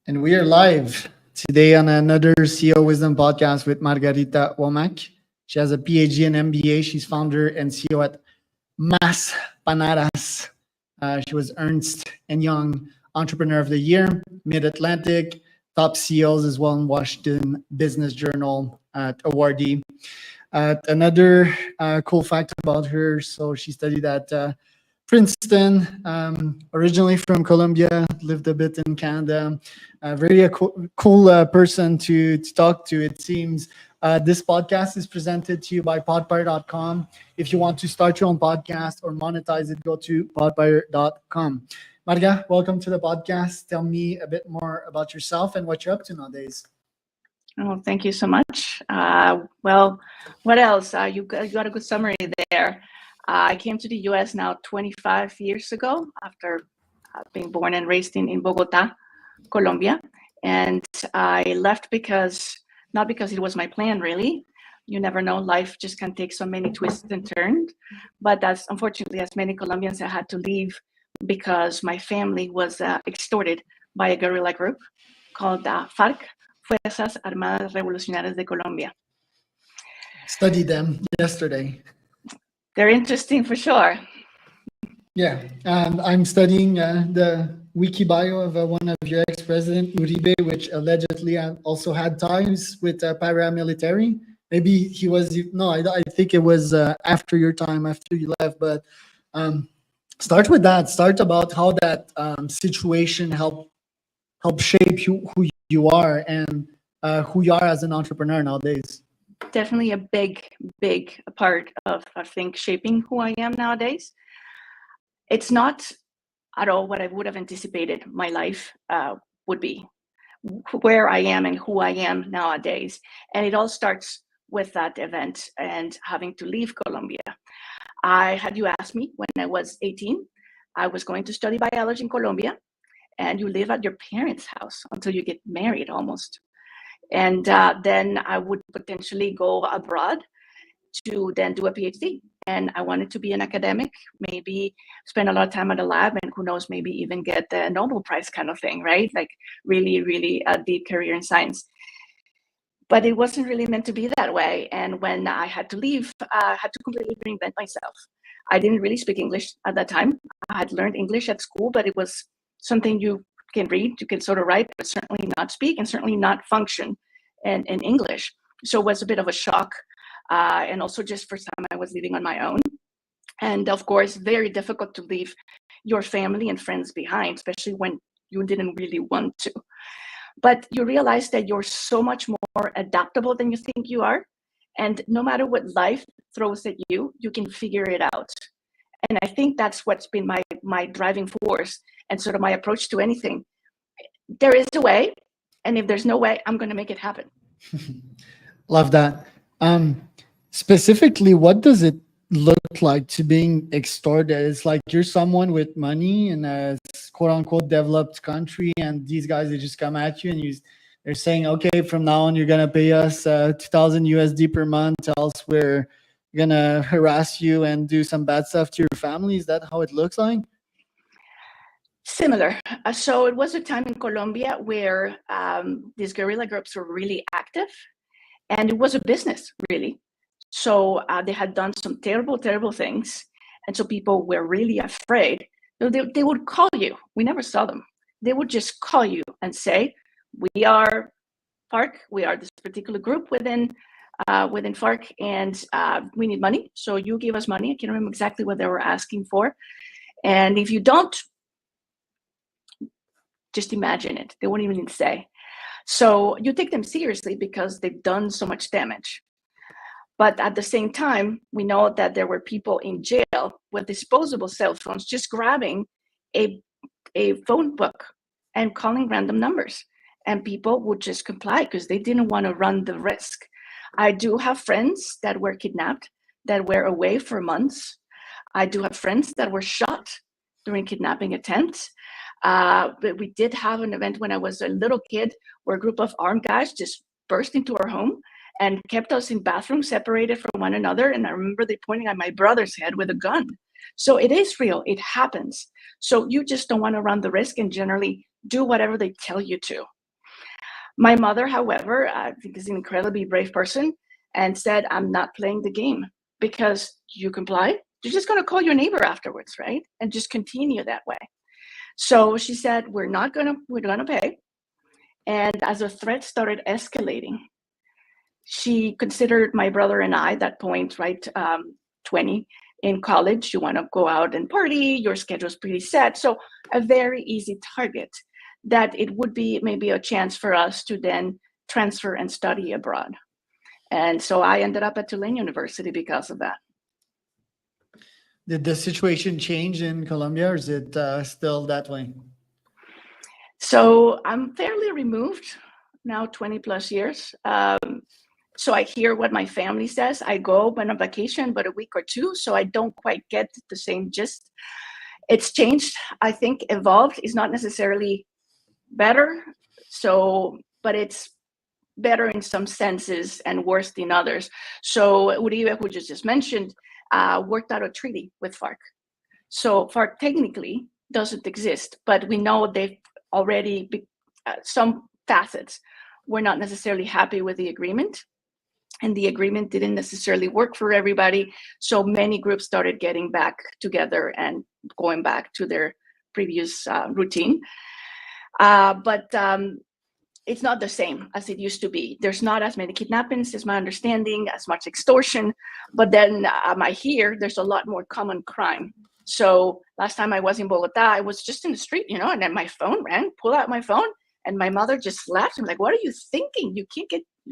And we are live today on another CEO Wisdom podcast with Margarita Womack. She has a PhD and MBA. She's founder and CEO at Maspanadas. She was Ernst and Young Entrepreneur of the Year, Mid-Atlantic, top CEOs as well in Washington Business Journal awardee. Another cool fact about her, so she studied at Princeton, originally from Colombia, lived a bit in Canada. Very cool person to talk to, it seems. This podcast is presented to you by podpire.com. If you want to start your own podcast or monetize it, go to podpire.com. Marga, welcome to the podcast. Tell me a bit more about yourself and what you're up to nowadays. Oh, thank you so much. Well, what else? You got a good summary there. I came to the U.S. now 25 years ago after being born and raised in Bogota, Colombia. And I left not because it was my plan, really. You never know, life just can take so many twists and turns. But unfortunately, as many Colombians, I had to leave because my family was extorted by a guerrilla group called FARC, Fuerzas Armadas Revolucionarias de Colombia. Studied them yesterday. They're interesting for sure. Yeah, I'm studying the wiki bio of one of your ex-president, Uribe, which allegedly also had ties with paramilitary. Maybe he was, I think it was after your time, after you left. But start with that. Start about how that situation helped shape who you are and who you are as an entrepreneur nowadays. Definitely a big part of, I think, shaping who I am nowadays. It's not at all what I would have anticipated my life would be, where I am and who I am nowadays. And it all starts with that event and having to leave Colombia. Had you asked me when I was 18, I was going to study biology in Colombia, and you live at your parents' house until you get married almost. And then I would potentially go abroad to then do a PhD. And I wanted to be an academic, maybe spend a lot of time at a lab, and who knows, maybe even get the Nobel Prize kind of thing, right? Like really, really a deep career in science. But it wasn't really meant to be that way. And when I had to leave, I had to completely reinvent myself. I didn't really speak English at that time. I had learned English at school, but it was something you can read, you can sort of write, but certainly not speak and certainly not function in English. So it was a bit of a shock. And also just first time I was living on my own. And of course, very difficult to leave your family and friends behind, especially when you didn't really want to. But you realize that you're so much more adaptable than you think you are. And no matter what life throws at you, you can figure it out. And I think that's what's been my driving force and sort of my approach to anything. There is a way, and if there's no way, I'm going to make it happen. Love that. Specifically, what does it look like to being extorted? It's like you're someone with money in a quote unquote developed country, and these guys, they just come at you and they're saying, okay, from now on, you're going to pay us 2,000 USD per month, else we're going to harass you and do some bad stuff to your family. Is that how it looks like? Similar. So it was a time in Colombia where these guerrilla groups were really active, and it was a business, really. So they had done some terrible, terrible things. And so people were really afraid. They would call you. We never saw them. They would just call you and say, we are FARC. We are this particular group within FARC, and we need money. So you give us money. I can't remember exactly what they were asking for. And if you don't, just imagine it. They won't even say. So you take them seriously because they've done so much damage. But at the same time, we know that there were people in jail with disposable cell phones just grabbing a phone book and calling random numbers. And people would just comply because they didn't want to run the risk. I do have friends that were kidnapped, that were away for months. I do have friends that were shot during kidnapping attempts. But we did have an event when I was a little kid where a group of armed guys just burst into our home and kept us in bathrooms separated from one another. And I remember they pointing at my brother's head with a gun. So it is real, it happens. So you just don't want to run the risk and generally do whatever they tell you to. My mother, however, I think is an incredibly brave person and said, I'm not playing the game because you comply. You're just going to call your neighbor afterwards, right? And just continue that way. So she said, we're going to pay. And as the threat started escalating, she considered my brother and I, at that point, right, 20 in college, you want to go out and party, your schedule's pretty set. So a very easy target that it would be maybe a chance for us to then transfer and study abroad. And so I ended up at Tulane University because of that. Did the situation change in Colombia, or is it still that way? So I'm fairly removed now, 20 plus years. So I hear what my family says. I go on a vacation, but a week or two, so I don't quite get the same gist. It's changed, I think. Evolved is not necessarily better, but it's better in some senses and worse in others. So Uribe, who just mentioned, worked out a treaty with FARC. So FARC technically doesn't exist, but we know they've already, some facets were not necessarily happy with the agreement. And the agreement didn't necessarily work for everybody. So many groups started getting back together and going back to their previous routine. But it's not the same as it used to be. There's not as many kidnappings, is my understanding, as much extortion. But then I hear there's a lot more common crime. So last time I was in Bogota, I was just in the street, and then my phone rang, pull out my phone, and my mother just laughed. I'm like, what are you thinking? You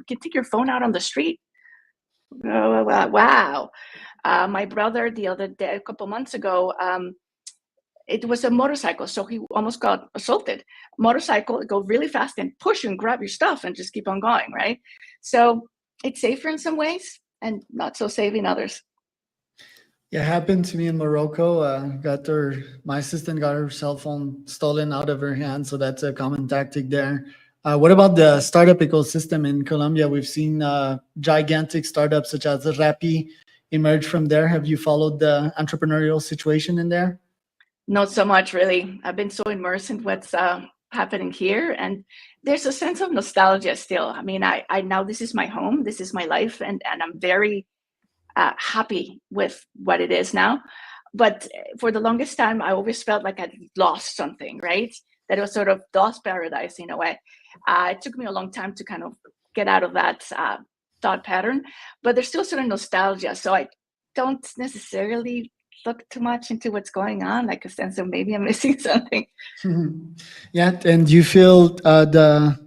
can take your phone out on the street. Oh, wow. My brother the other day, a couple months ago, it was a motorcycle, so he almost got assaulted. Motorcycle, go really fast and push and grab your stuff and just keep on going, right? So it's safer in some ways and not so safe in others. Yeah, it happened to me in Morocco. My assistant got her cell phone stolen out of her hand, so that's a common tactic there. What about the startup ecosystem in Colombia? We've seen gigantic startups such as Rappi emerge from there. Have you followed the entrepreneurial situation in there? Not so much, really. I've been so immersed in what's happening here, and there's a sense of nostalgia still. I mean, I now this is my home, this is my life, and I'm very happy with what it is now. But for the longest time, I always felt like I'd lost something, right? That it was sort of lost paradise in a way. It took me a long time to kind of get out of that thought pattern, but there's still sort of nostalgia. So I don't necessarily look too much into what's going on, like a sense of maybe I'm missing something. Yeah, and do you feel the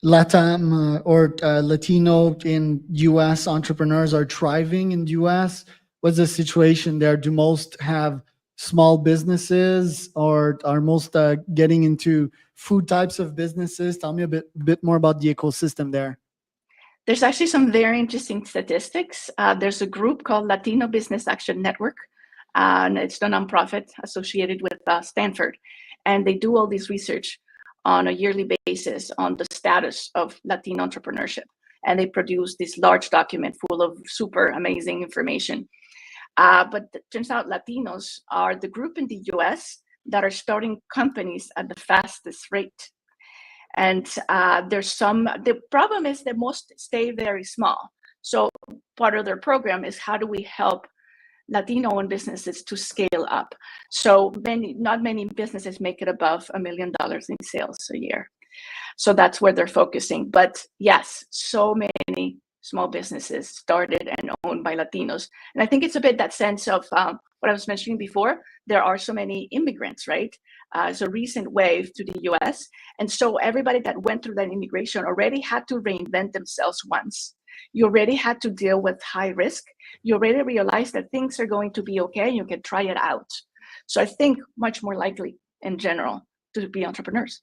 Latam or Latino in U.S. entrepreneurs are thriving in U.S.? What's the situation there? Do most have small businesses, or are most getting into food types of businesses? Tell me a bit more about the ecosystem there. There's actually some very interesting statistics. There's a group called Latino Business Action Network, and it's a nonprofit associated with Stanford. And they do all this research on a yearly basis on the status of Latino entrepreneurship. And they produce this large document full of super amazing information. But it turns out Latinos are the group in the US that are starting companies at the fastest rate. And the problem is that most stay very small. So part of their program is how do we help Latino-owned businesses to scale up? So not many businesses make it above $1 million in sales a year. So that's where they're focusing. But yes, so many small businesses started and owned by Latinos. And I think it's a bit that sense of what I was mentioning before. There are so many immigrants, right? It's a recent wave to the US. And so everybody that went through that immigration already had to reinvent themselves once. You already had to deal with high risk. You already realized that things are going to be okay and you can try it out. So I think much more likely in general to be entrepreneurs.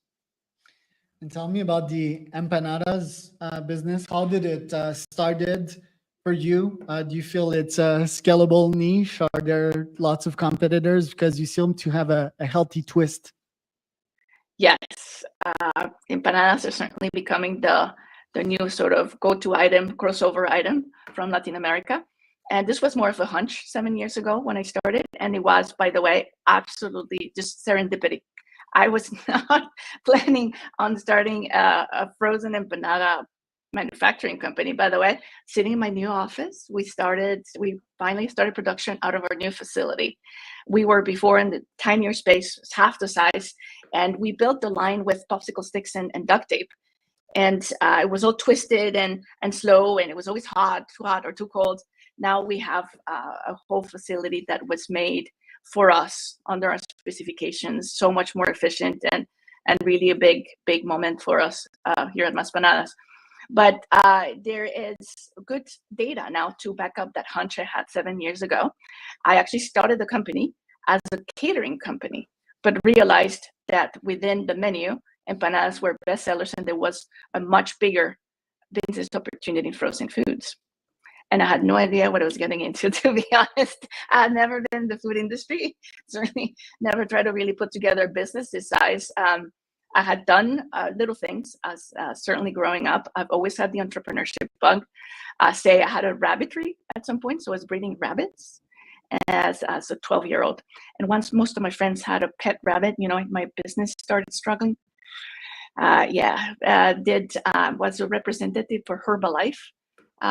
And tell me about the empanadas business. How did it started for you? Do you feel it's a scalable niche? Are there lots of competitors? Because you seem to have a healthy twist. Yes, empanadas are certainly becoming the new sort of go-to item, crossover item from Latin America. And this was more of a hunch 7 years ago when I started. And it was, by the way, absolutely just serendipity. I was not planning on starting a frozen empanada manufacturing company. By the way, sitting in my new office, we finally started production out of our new facility. We were before in the tinier space, half the size, and we built the line with popsicle sticks and duct tape. And it was all twisted and slow, and it was always hot, too hot or too cold. Now we have a whole facility that was made for us under our specifications, so much more efficient, and really a big moment for us here at Maspanadas. But there is good data now to back up that hunch I had 7 years ago. I actually started the company as a catering company, but realized that within the menu, empanadas were bestsellers, and there was a much bigger business opportunity in frozen foods. And I had no idea what I was getting into, to be honest. I had never been in the food industry, certainly never tried to really put together a business this size. I had done little things as certainly growing up. I've always had the entrepreneurship bug. Say I had a rabbitry at some point, so I was breeding rabbits as a 12-year-old. And once most of my friends had a pet rabbit, my business started struggling. Was a representative for Herbalife.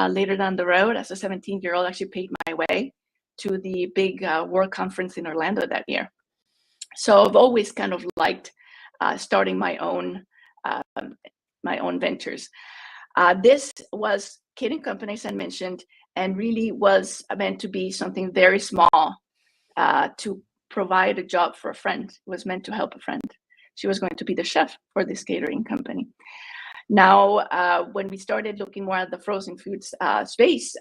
Later down the road, as a 17-year-old, actually paid my way to the big World Conference in Orlando that year. So I've always kind of liked starting my own ventures. This was catering company, as I mentioned, and really was meant to be something very small to provide a job for a friend. It was meant to help a friend. She was going to be the chef for this catering company. Now, when we started looking more at the frozen foods space,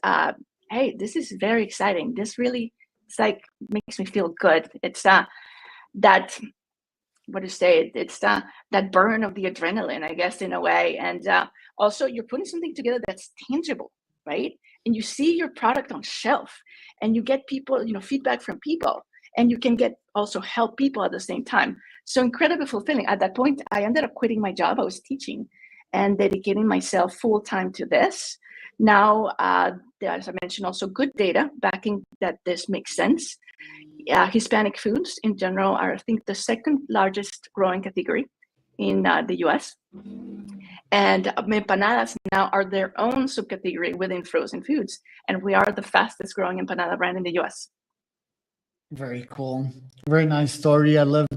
hey, this is very exciting. This really, makes me feel good. It's that burn of the adrenaline, I guess, in a way. And also, you're putting something together that's tangible, right? And you see your product on shelf, and you get people, feedback from people, and you can also help people at the same time. So incredibly fulfilling. At that point, I ended up quitting my job. I was teaching and dedicating myself full time to this. Now, as I mentioned, also good data backing that this makes sense. Hispanic foods in general are, I think, the second largest growing category in the US. And empanadas now are their own subcategory within frozen foods. And we are the fastest growing empanada brand in the US. Very cool. Very nice story. I love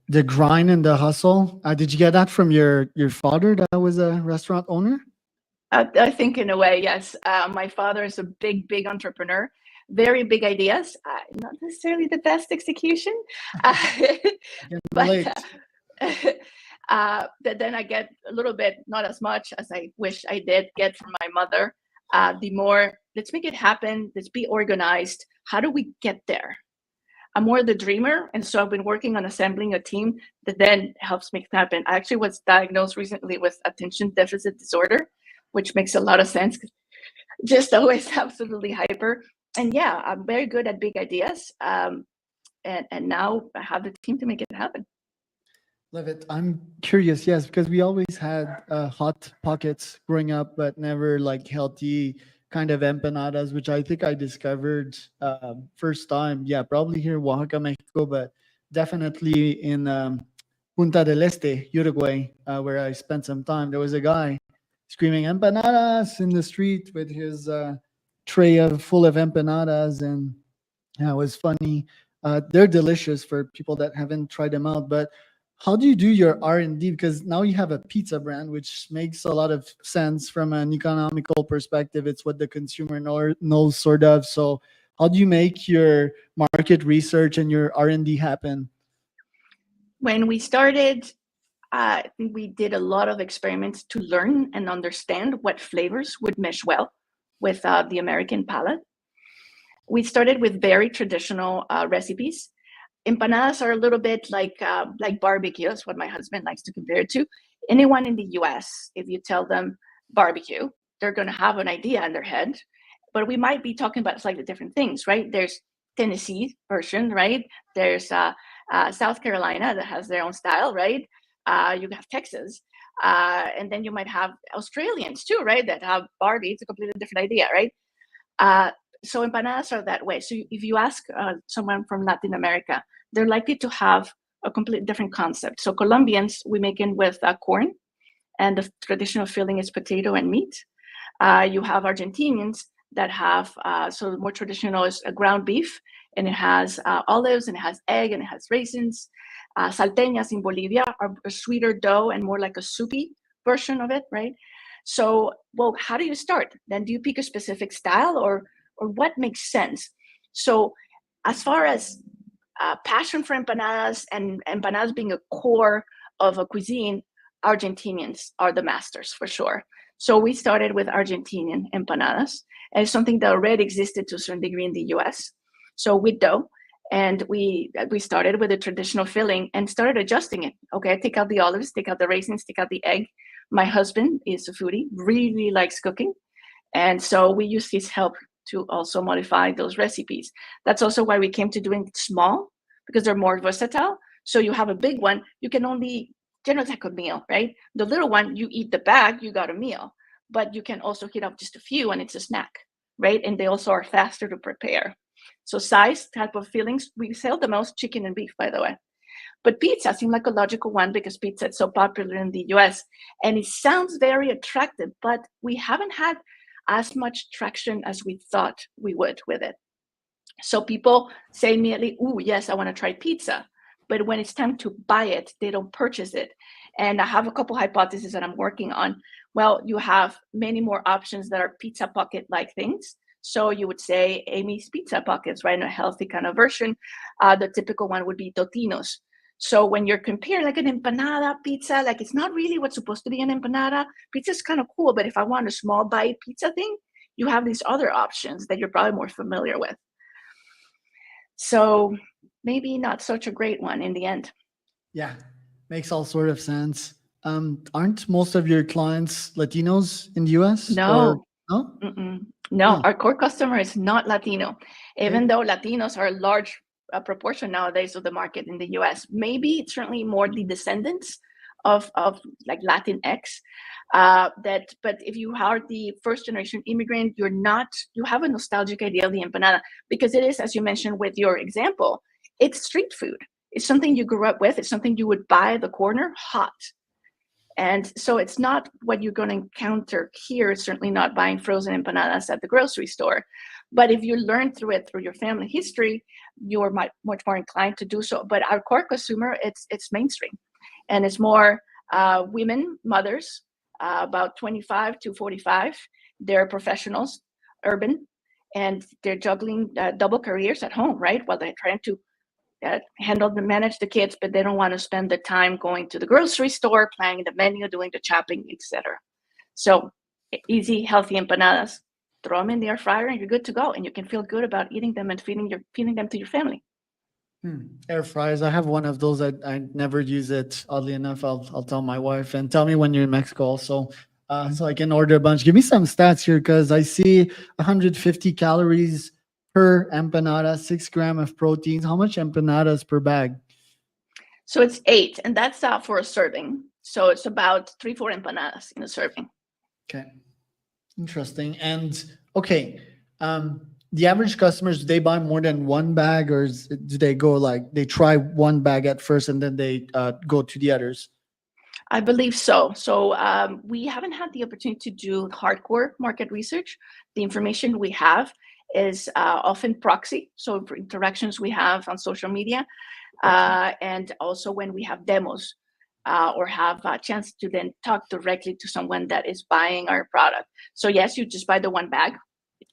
the grind and the hustle. Did you get that from your father that was a restaurant owner? I think in a way, yes. My father is a big entrepreneur, very big ideas, not necessarily the best execution. But then I get a little bit, not as much as I wish I did get from my mother. The more, let's make it happen, let's be organized. How do we get there? I'm more the dreamer, and so I've been working on assembling a team that then helps make it happen. I actually was diagnosed recently with attention deficit disorder, which makes a lot of sense. Just always absolutely hyper. And yeah, I'm very good at big ideas. And now I have the team to make it happen. Love it. I'm curious, yes, because we always had hot pockets growing up, but never like healthy kind of empanadas, which I think I discovered first time. Yeah, probably here in Oaxaca, Mexico, but definitely in Punta del Este, Uruguay, where I spent some time. There was a guy screaming empanadas in the street with his tray full of empanadas, and yeah, it was funny. They're delicious for people that haven't tried them out, but how do you do your R&D? Because now you have a pizza brand, which makes a lot of sense from an economical perspective. It's what the consumer knows, sort of. So how do you make your market research and your R&D happen? When we started, we did a lot of experiments to learn and understand what flavors would mesh well with the American palate. We started with very traditional recipes. Empanadas are a little bit like barbecue. That's what my husband likes to compare it to. Anyone in the US, if you tell them barbecue, they're going to have an idea in their head, but we might be talking about slightly different things, right? There's Tennessee version, right? There's South Carolina that has their own style, right? You have Texas, and then you might have Australians too, right? That have Barbie. It's a completely different idea, right? So empanadas are that way. So if you ask someone from Latin America, they're likely to have a completely different concept. So Colombians, we make it with corn, and the traditional filling is potato and meat. You have Argentinians that have, so more traditional is a ground beef, and it has olives, and it has egg, and it has raisins. Salteñas in Bolivia are a sweeter dough and more like a soupy version of it, right? So, well, how do you start? Then do you pick a specific style, or what makes sense? So, as far as passion for empanadas and empanadas being a core of a cuisine, Argentinians are the masters for sure. So we started with Argentinian empanadas, and it's something that already existed to a certain degree in the US. So with dough, and we started with a traditional filling and started adjusting it. Okay, take out the olives, take out the raisins, take out the egg. My husband is a foodie, really likes cooking. And so we use his help to also modify those recipes. That's also why we came to doing it small, because they're more versatile. So you have a big one, you can only generally take a meal, right? The little one, you eat the bag, you got a meal. But you can also heat up just a few and it's a snack, right? And they also are faster to prepare. So size, type of fillings, we sell the most chicken and beef, by the way. But pizza seemed like a logical one because pizza is so popular in the US. And it sounds very attractive, but we haven't had as much traction as we thought we would with it. So people say immediately, "Ooh, yes, I want to try pizza." But when it's time to buy it, they don't purchase it. And I have a couple hypotheses that I'm working on. Well, you have many more options that are pizza pocket-like things. So you would say Amy's Pizza Pockets, right? In a healthy kind of version. The typical one would be Totino's. So when you're comparing like an empanada pizza, like it's not really what's supposed to be an empanada. Pizza is kind of cool, but if I want a small bite pizza thing, you have these other options that you're probably more familiar with. So maybe not such a great one in the end. Yeah, makes all sort of sense. Aren't most of your clients Latinos in the US or No, no? no, Oh, our core customer is not Latino, even okay. though Latinos are a large proportion nowadays of the market in the US. Maybe it's certainly more the descendants of like Latinx. But if you are the first generation immigrant, you have a nostalgic idea of the empanada because it is, as you mentioned with your example, it's street food. It's something you grew up with. It's something you would buy at the corner hot. And so it's not what you're going to encounter here. It's certainly not buying frozen empanadas at the grocery store. But if you learn through it through your family history, you're much more inclined to do so. But our core consumer, it's mainstream, and it's more women, mothers, about 25 to 45. They're professionals, urban, and they're juggling double careers at home, right? While they're trying to manage the kids, but they don't want to spend the time going to the grocery store, planning the menu, doing the shopping, etc. So easy, healthy empanadas. Throw them in the air fryer, and you're good to go. And you can feel good about eating them and feeding them to your family. Air fryers. I have one of those. I never use it. Oddly enough, I'll tell my wife and tell me when you're in Mexico also, so I can order a bunch. Give me some stats here because I see 150 calories per empanada, 6 grams of proteins. How much empanadas per bag? So it's 8, and that's for a serving. So it's about 3-4 empanadas in a serving. Okay, interesting. And okay, the average customers, do they buy more than one bag, or do they go like they try one bag at first and then they go to the others? I believe so. So we haven't had the opportunity to do hardcore market research. The information we have is often proxy, so for interactions we have on social media, and also when we have demos or have a chance to then talk directly to someone that is buying our product. So yes, you just buy the one bag.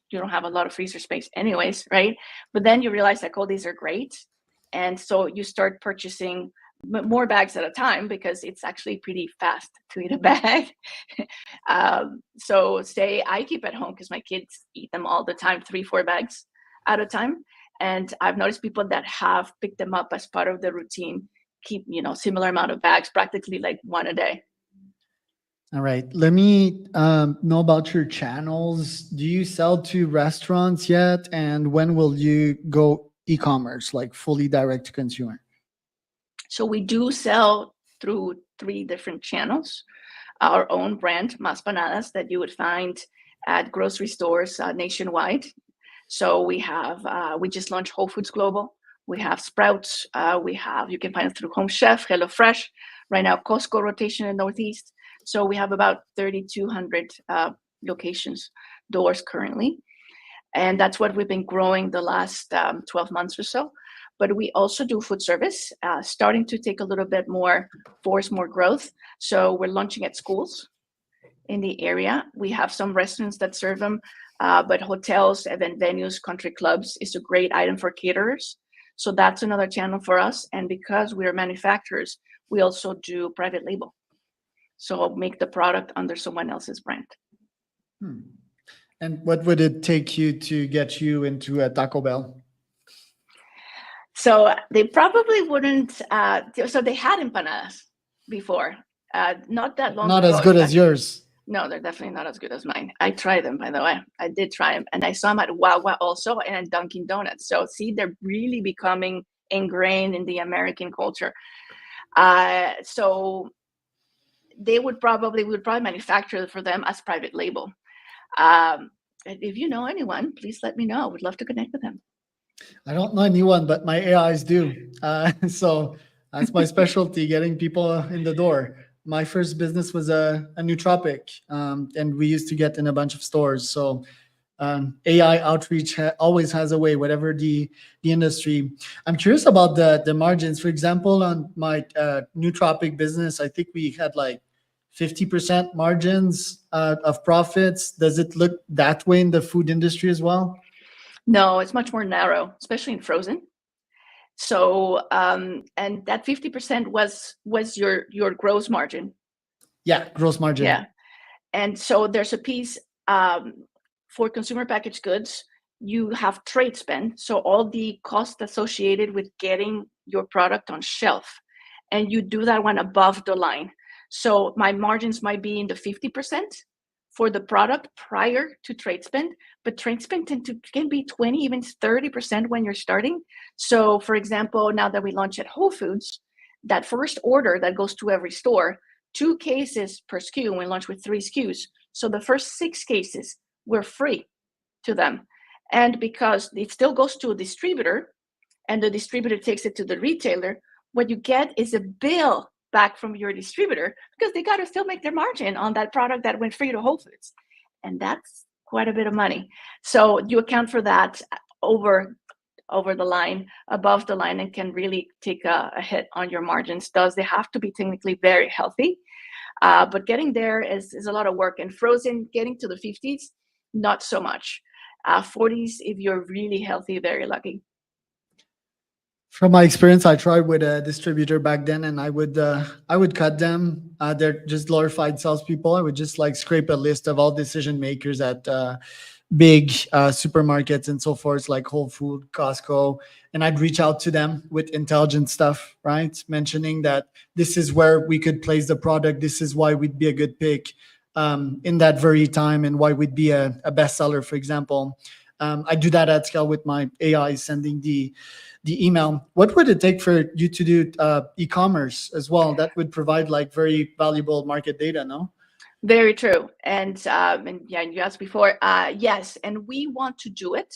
You don't have a lot of freezer space anyways, right? But then you realize like, oh, these are great. And so you start purchasing more bags at a time because it's actually pretty fast to eat a bag. So say I keep at home because my kids eat them all the time, 3-4 bags at a time. And I've noticed people that have picked them up as part of the routine keep, similar amount of bags, practically like one a day. All right. Let me know about your channels. Do you sell to restaurants yet? And when will you go e-commerce, like fully direct to consumer? So we do sell through 3 different channels. Our own brand, Maspanadas, that you would find at grocery stores nationwide. So we just launched Whole Foods Global. We have Sprouts. You can find it through Home Chef, HelloFresh. Right now, Costco rotation in Northeast. So we have about 3,200 locations, doors currently. And that's what we've been growing the last 12 months or so. But we also do food service, starting to take a little bit more force, more growth. So we're launching at schools in the area. We have some restaurants that serve them, but hotels, event venues, country clubs is a great item for caterers. So that's another channel for us. And because we are manufacturers, we also do private label. So make the product under someone else's brand. And what would it take you to get you into a Taco Bell? So they probably wouldn't. So they had empanadas before, not that long Not ago. as good as yours. No, they're definitely not as good as mine. I tried them, by the way. I did try them, and I saw them at Wawa also, and at Dunkin' Donuts. So see, they're really becoming ingrained in the American culture. So we would probably manufacture for them as private label. If you know anyone, please let me know. Would love to connect with them. I don't know anyone, but my AIs do. So that's my specialty, getting people in the door. My first business was a nootropic, and we used to get in a bunch of stores. So AI outreach always has a way, whatever the industry. I'm curious about the margins. For example, on my nootropic business, I think we had like 50% margins of profits. Does it look that way in the food industry as well? No, it's much more narrow, especially in frozen. So, and that 50% was your gross margin. Yeah, gross margin. Yeah. And so there's a piece for consumer packaged goods, you have trade spend. So all the costs associated with getting your product on shelf, and you do that one above the line. So my margins might be in the 50% for the product prior to trade spend, but trade spend can be 20, even 30% when you're starting. So for example, now that we launch at Whole Foods, that first order that goes to every store, 2 cases per SKU, and we launch with 3 SKUs. So the first 6 cases were free to them. And because it still goes to a distributor and the distributor takes it to the retailer, what you get is a bill back from your distributor because they got to still make their margin on that product that went free to Whole Foods. And that's quite a bit of money. So you account for that over the line, above the line, and can really take a hit on your margins. Thus, they have to be technically very healthy. But getting there is a lot of work. And frozen, getting to the 50s, not so much. 40s, if you're really healthy, very lucky. From my experience, I tried with a distributor back then, and I would cut them. They're just glorified salespeople. I would just like scrape a list of all decision makers at big supermarkets and so forth, like Whole Food, Costco, and I'd reach out to them with intelligent stuff, right? Mentioning that this is where we could place the product. This is why we'd be a good pick in that very time, and why we'd be a bestseller, for example. I do that at scale with my AI, sending the email. What would it take for you to do e-commerce as well? That would provide like very valuable market data, no? Very true. And yeah, you asked before, yes, and we want to do it.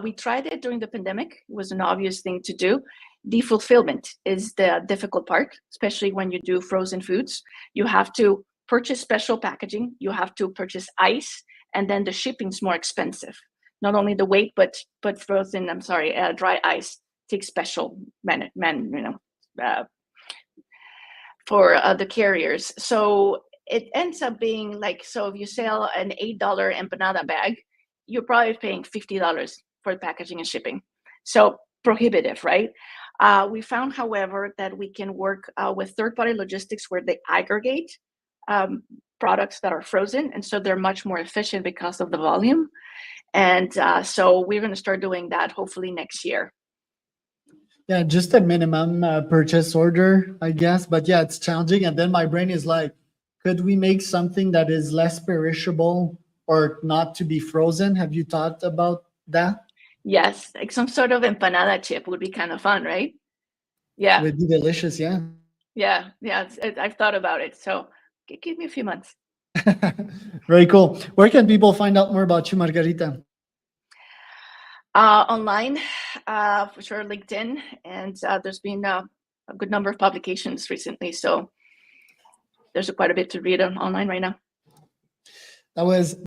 We tried it during the pandemic. It was an obvious thing to do. The fulfillment is the difficult part, especially when you do frozen foods. You have to purchase special packaging. You have to purchase ice, and then the shipping's more expensive. Not only the weight, but frozen. Dry ice takes special for the carriers. So it ends up being like, so if you sell an $8 empanada bag, you're probably paying $50 for the packaging and shipping. So prohibitive, right? We found, however, that we can work with third-party logistics where they aggregate products that are frozen, and so they're much more efficient because of the volume. And so we're going to start doing that hopefully next year. Yeah, just a minimum purchase order, I guess. But yeah, it's challenging. And then my brain is like, could we make something that is less perishable or not to be frozen? Have you thought about that? Yes, like some sort of empanada chip would be kind of fun, right? Yeah. It would be delicious, yeah. Yeah. I've thought about it. So give me a few months. Very cool. Where can people find out more about you, Margarita? Online, for sure, LinkedIn, and there's been a good number of publications recently. So there's quite a bit to read online right now. That was